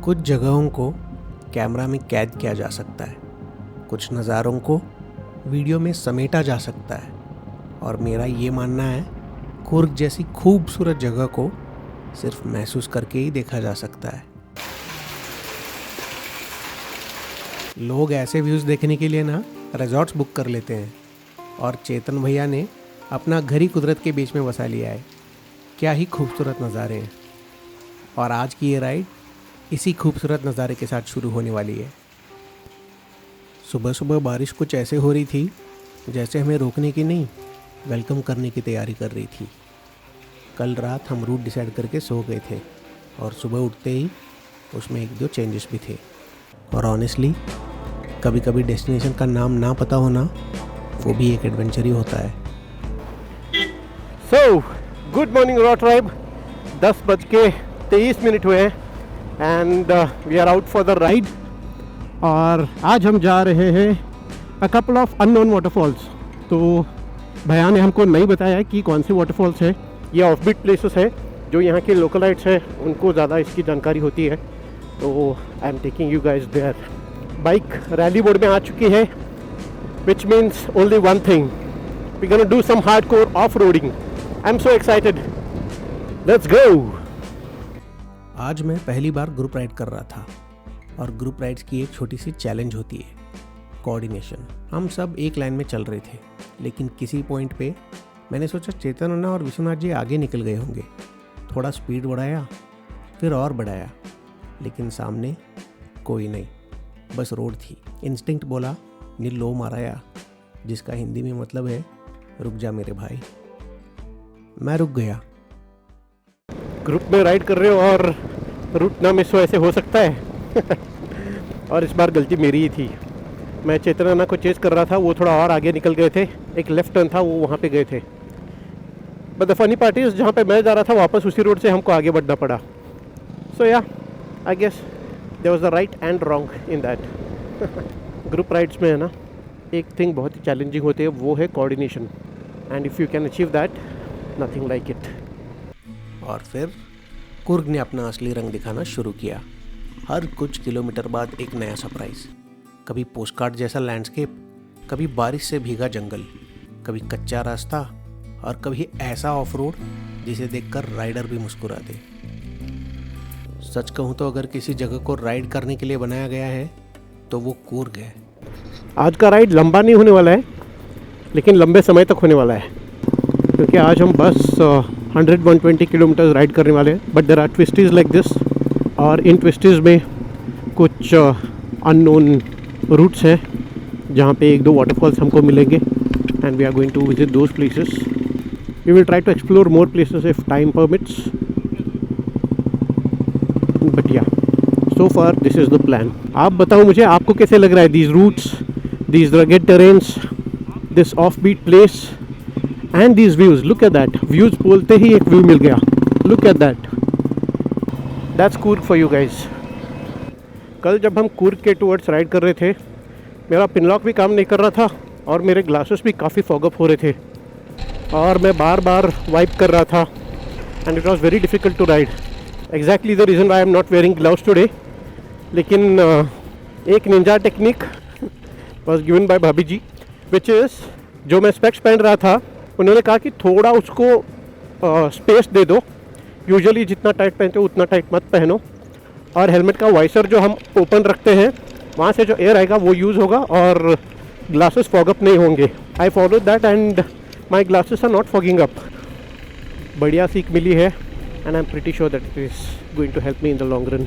कुछ जगहों को कैमरा में कैद किया जा सकता है, कुछ नज़ारों को वीडियो में समेटा जा सकता है, और मेरा ये मानना है कुर्ग जैसी खूबसूरत जगह को सिर्फ महसूस करके ही देखा जा सकता है। लोग ऐसे व्यूज़ देखने के लिए ना रिजॉर्ट्स बुक कर लेते हैं, और चेतन भैया ने अपना घर ही कुदरत के बीच में बसा लिया है। क्या ही खूबसूरत नज़ारे हैं, और आज की ये राइड इसी खूबसूरत नज़ारे के साथ शुरू होने वाली है। सुबह सुबह बारिश कुछ ऐसे हो रही थी जैसे हमें रोकने की नहीं, वेलकम करने की तैयारी कर रही थी। कल रात हम रूट डिसाइड करके सो गए थे, और सुबह उठते ही उसमें एक दो चेंजेस भी थे। और ऑनेस्टली कभी कभी डेस्टिनेशन का नाम ना पता होना वो भी एक एडवेंचर ही होता है। So good morning raw tribe, 10:23 हुए हैं and we are out for the ride. और आज हम जा रहे हैं a couple of unknown waterfalls. तो भैया ने हमको नहीं बताया कि कौन से वाटरफॉल्स है, ये ऑफबीट प्लेसेस है, जो यहाँ के लोकलाइट्स हैं उनको ज़्यादा इसकी जानकारी होती है। तो I am taking you guys there. Bike rally mode में आ चुकी है, which means only one thing, we gonna do some hardcore off roading. I am so excited, let's go. आज मैं पहली बार ग्रुप राइड कर रहा था, और ग्रुप राइड्स की एक छोटी सी चैलेंज होती है, कोऑर्डिनेशन। हम सब एक लाइन में चल रहे थे, लेकिन किसी पॉइंट पे मैंने सोचा चेतन अन्ना और विश्वनाथ जी आगे निकल गए होंगे। थोड़ा स्पीड बढ़ाया, फिर और बढ़ाया, लेकिन सामने कोई नहीं, बस रोड थी। इंस्टिंक्ट बोला नी लो माराया, जिसका हिंदी में मतलब है रुक जा मेरे भाई। मैं रुक गया। ग्रुप में राइड कर रहे हो और रूट ना मिस हो, ऐसे हो सकता है? और इस बार गलती मेरी ही थी। मैं चेतन अन्ना को चेस कर रहा था, वो थोड़ा और आगे निकल गए थे, एक लेफ्ट टर्न था वो वहाँ पे गए थे। But the funny part is जहाँ पे मैं जा रहा था वापस उसी रोड से हमको आगे बढ़ना पड़ा। So yeah I guess there was the right and wrong in that. Group rides में है ना, एक थिंग बहुत ही चैलेंजिंग होती है, वो है coordination, and if you can achieve that, nothing like it. और फिर कुर्ग ने अपना असली रंग दिखाना शुरू किया। हर कुछ किलोमीटर बाद एक नया सरप्राइज, कभी पोस्टकार्ड जैसा लैंडस्केप, कभी बारिश से भीगा जंगल, कभी कच्चा रास्ता, और कभी ऐसा ऑफ रोड जिसे देखकर राइडर भी मुस्कुरा दे। सच कहूँ तो अगर किसी जगह को राइड करने के लिए बनाया गया है तो वो कुर्ग है। आज का राइड लंबा नहीं होने वाला है, लेकिन लंबे समय तक होने वाला है, क्योंकि आज हम बस 100-120 किलोमीटर राइड करने वाले हैं। But there are twisties like this, और इन ट्विस्टीज में कुछ अननोन रूट्स हैं जहाँ पे एक दो वाटरफॉल्स हमको मिलेंगे, and we are going to visit those places. We will try to explore more places if time permits, but ya so far this is the plan. आप बताओ मुझे, आपको कैसे लग रहा है these routes, these rugged terrains, this off beat place and these views? Look at that, views बोलते ही एक व्यू मिल गया। Look at that, that's Coorg for you guys. कल जब हम कुर्ग के टूवर्ड्स राइड कर रहे थे, मेरा पिनलॉक भी काम नहीं कर रहा था, और मेरे ग्लासेस भी काफ़ी फॉग अप हो रहे थे, और मैं बार बार वाइप कर रहा था, and it was very difficult to ride. Exactly the reason I am not wearing gloves today. लेकिन एक ninja technique was given by bhabhi ji, which is, जो मैं स्पेक्स पहन रहा था, उन्होंने कहा कि थोड़ा उसको स्पेस दे दो। यूजुअली जितना टाइट पहनते हो उतना टाइट मत पहनो, और हेलमेट का वाइसर जो हम ओपन रखते हैं वहाँ से जो एयर आएगा वो यूज़ होगा, और ग्लासेस फॉग अप नहीं होंगे। I follow that and my glasses are not fogging up. बढ़िया सीख मिली है, and I am pretty sure that it is going to help me in the long run.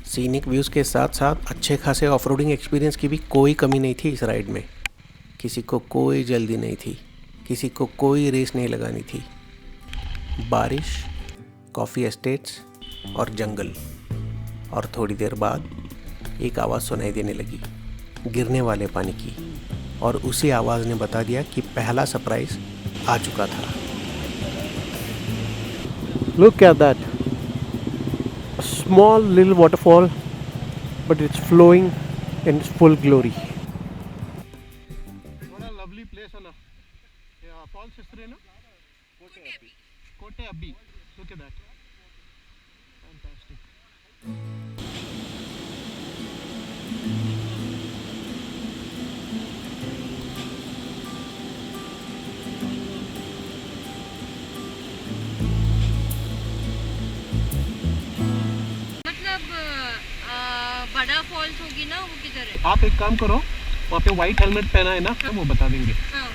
Scenic views के साथ साथ अच्छे खासे ऑफ रोडिंग एक्सपीरियंस की भी कोई कमी नहीं थी इस राइड में। किसी को कोई जल्दी नहीं थी, किसी को कोई रेस नहीं लगानी थी। बारिश, कॉफ़ी एस्टेट्स और जंगल, और थोड़ी देर बाद एक आवाज़ सुनाई देने लगी, गिरने वाले पानी की, और उसी आवाज़ ने बता दिया कि पहला सरप्राइज आ चुका था। Look at that, a small little waterfall, but it's flowing in its full glory. What a lovely place, Anna. Yeah, falls history, no? Kotte Abbi. Look at that. Fantastic. Falls होगी ना, वो किधर है? आप एक काम करो, वहाँ पे व्हाइट हेलमेट पहना है ना, वो बता देंगे। हाँ।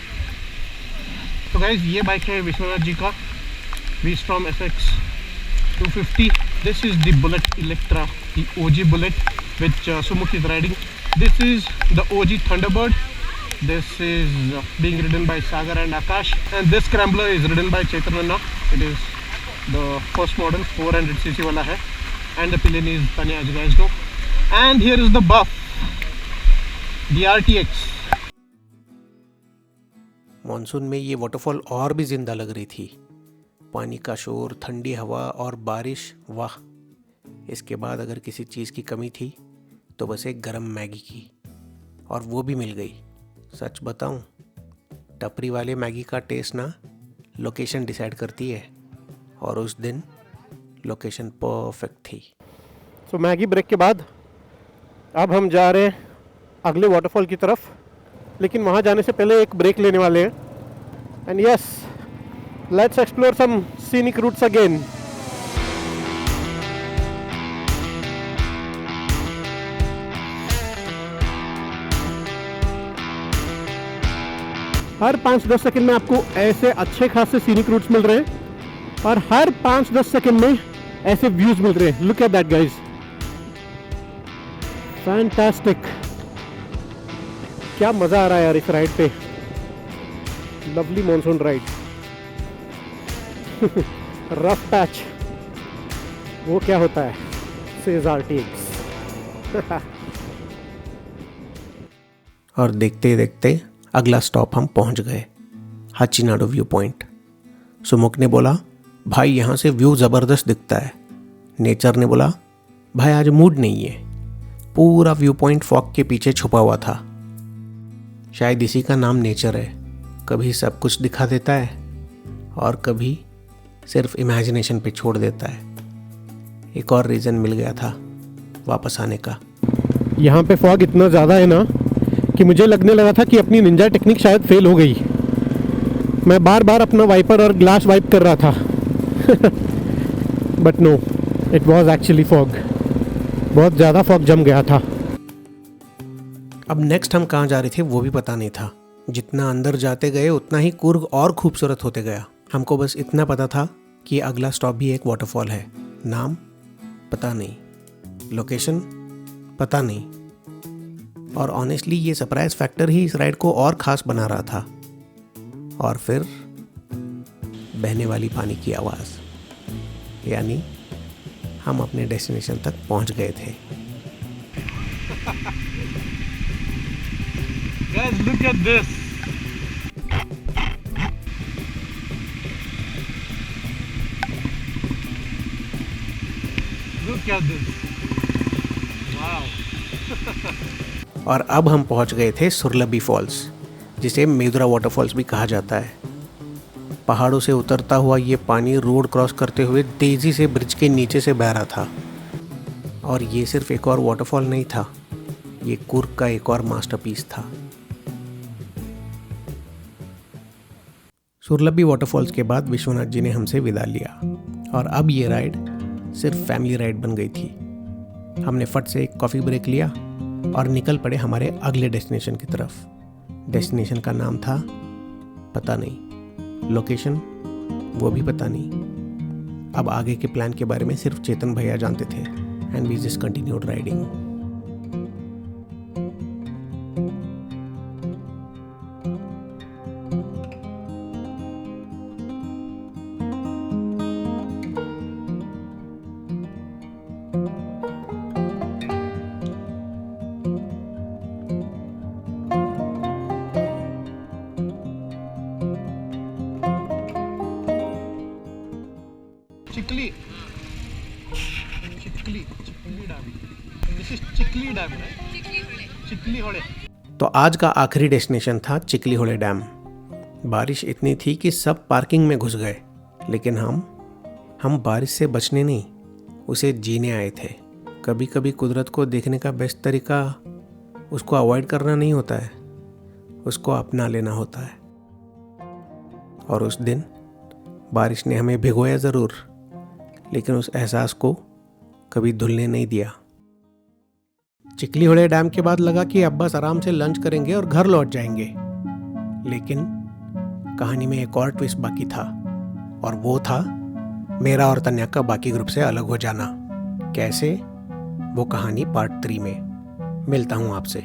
तो गाइज ये बाइक है विश्वनाथ जी का V-Strom SX 250. This is the Bullet Electra, the OG Bullet which Sumukh is riding. This is the OG Thunderbird. This is being ridden by Sagar and Akash, and this Scrambler is ridden by Chaitanya. It is the first model, 400cc wala hai, and the pillion is Tanya, as you guys know. And here is the Buff, the RTX. Monsoon में ये waterfall और भी जिंदा लग रही थी। पानी का शोर, ठंडी हवा और बारिश, वाह। इसके बाद अगर किसी चीज़ की कमी थी तो बस एक गरम मैगी की, और वो भी मिल गई। सच बताऊं, टपरी वाले मैगी का टेस्ट ना लोकेशन डिसाइड करती है, और उस दिन लोकेशन परफेक्ट थी। तो मैगी ब्रेक के बाद अब हम जा रहे हैं अगले वाटरफॉल की तरफ, लेकिन वहाँ जाने से पहले एक ब्रेक लेने वाले हैं। And yes, let's explore some scenic routes again. हर 5-10 सेकंड में आपको ऐसे अच्छे खासे सीनिक रूट्स मिल रहे हैं, और हर 5-10 सेकंड में ऐसे व्यूज मिल रहे हैं। Look at that guys, fantastic. क्या मजा आ रहा है यार इस राइड पे। Lovely monsoon ride. Rough patch, वो क्या होता है, सेज RTX। और देखते देखते अगला स्टॉप हम पहुंच गए, हाचीनाडो व्यू पॉइंट। सुमुख ने बोला, भाई यहाँ से व्यू ज़बरदस्त दिखता है। नेचर ने बोला, भाई आज मूड नहीं है। पूरा व्यू पॉइंट फॉग के पीछे छुपा हुआ था। शायद इसी का नाम नेचर है, कभी सब कुछ दिखा देता है और कभी सिर्फ इमेजिनेशन पे छोड़ देता है। एक और रीज़न मिल गया था वापस आने का। यहाँ पे फॉग इतना ज़्यादा है ना कि मुझे लगने लगा था कि अपनी निंजा टेक्निक शायद फेल हो गई। मैं बार बार अपना वाइपर और ग्लास वाइप कर रहा था। But no, it was actually fog. बहुत ज़्यादा फॉग जम गया था। अब नेक्स्ट हम कहाँ जा रहे थे वो भी पता नहीं था। जितना अंदर जाते गए उतना ही कुर्ग और खूबसूरत होते गया। हमको बस इतना पता था कि अगला स्टॉप भी एक वाटरफॉल है। नाम पता नहीं, लोकेशन पता नहीं, और ऑनेस्टली ये सरप्राइज फैक्टर ही इस राइड को और ख़ास बना रहा था। और फिर बहने वाली पानी की आवाज़, यानी हम अपने डेस्टिनेशन तक पहुंच गए थे। Guys, look at this. Look at this. Wow. और अब हम पहुंच गए थे सुरलबी फॉल्स, जिसे मेदुरा वाटरफॉल्स भी कहा जाता है। पहाड़ों से उतरता हुआ ये पानी रोड क्रॉस करते हुए तेज़ी से ब्रिज के नीचे से बह रहा था। और ये सिर्फ एक और वाटरफॉल नहीं था, ये कुर्ग का एक और मास्टरपीस था। सुरलबी वाटरफॉल्स के बाद विश्वनाथ जी ने हमसे विदा लिया, और अब ये राइड सिर्फ फैमिली राइड बन गई थी। हमने फट से एक कॉफ़ी ब्रेक लिया और निकल पड़े हमारे अगले डेस्टिनेशन की तरफ। डेस्टिनेशन का नाम था पता नहीं, लोकेशन वो भी पता नहीं। अब आगे के प्लान के बारे में सिर्फ चेतन भैया जानते थे। And we just continued riding. Chikli dam. This is Chikli dam, Chikli Hole. तो आज का आखिरी डेस्टिनेशन था चिकली होड़े डैम। बारिश इतनी थी कि सब पार्किंग में घुस गए, लेकिन हम बारिश से बचने नहीं, उसे जीने आए थे। कभी कभी कुदरत को देखने का बेस्ट तरीका उसको अवॉइड करना नहीं होता है, उसको अपना लेना होता है। और उस दिन बारिश ने हमें भिगोया ज़रूर, लेकिन उस एहसास को कभी धुलने नहीं दिया। चिखली होड़े डैम के बाद लगा कि अब बस आराम से लंच करेंगे और घर लौट जाएंगे, लेकिन कहानी में एक और ट्विस्ट बाकी था, और वो था मेरा और तन्या का बाकी ग्रुप से अलग हो जाना। कैसे, वो कहानी पार्ट 3 में। मिलता हूँ आपसे।